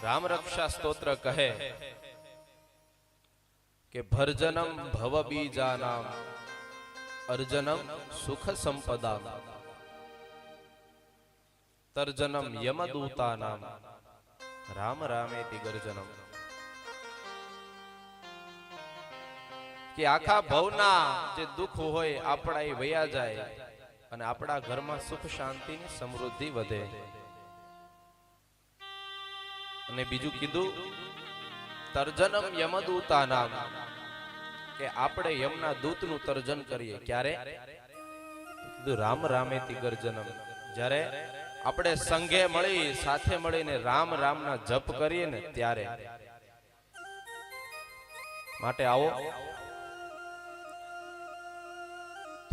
રામ રક્ષા સ્તોત્ર કહે કે ભર્જનમ ભવ બીજાનામ અર્જનમ સુખ સંપદા તર્જનમ યમદૂતાનામ રામ રામેતિ ગર્જનમ. કે આખા ભવના જે દુઃખ હોય આપણા એ વયા જાય અને આપણા ઘરમાં સુખ શાંતિની સમૃદ્ધિ વધે. અને બીજું કીધું તર્જનમ યમદૂતાનામ, કે આપણે યમના દૂતનું તર્જન કરીએ. ક્યારે? કીધું રામ રામેતિ ગર્જનમ. જ્યારે આપણે સંઘે મળી સાથે મળીને રામ રામના જપ કરીએ ને ત્યારે. માટે આવો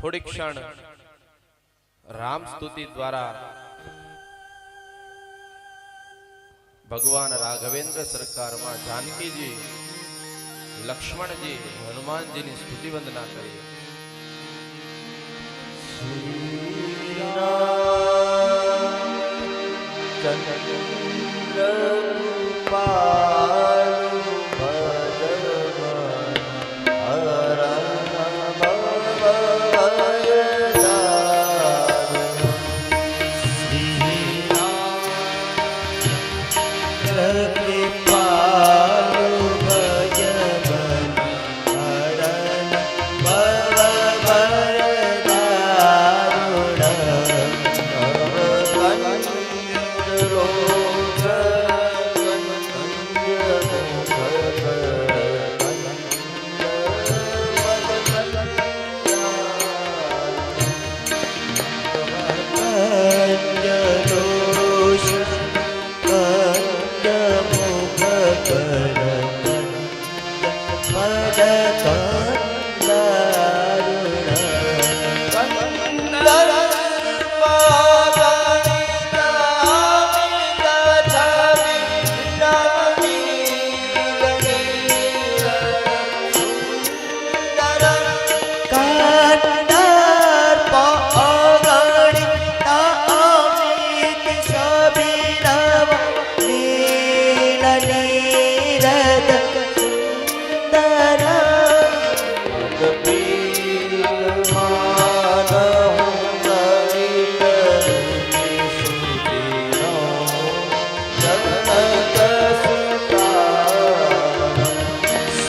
થોડી ક્ષણ રામ સ્તુતિ દ્વારા ભગવાન રાઘવેન્દ્ર સરકારમાં જાનકીજી, લક્ષ્મણજી, હનુમાનજીની સ્તુતિ વંદના કરીએ. the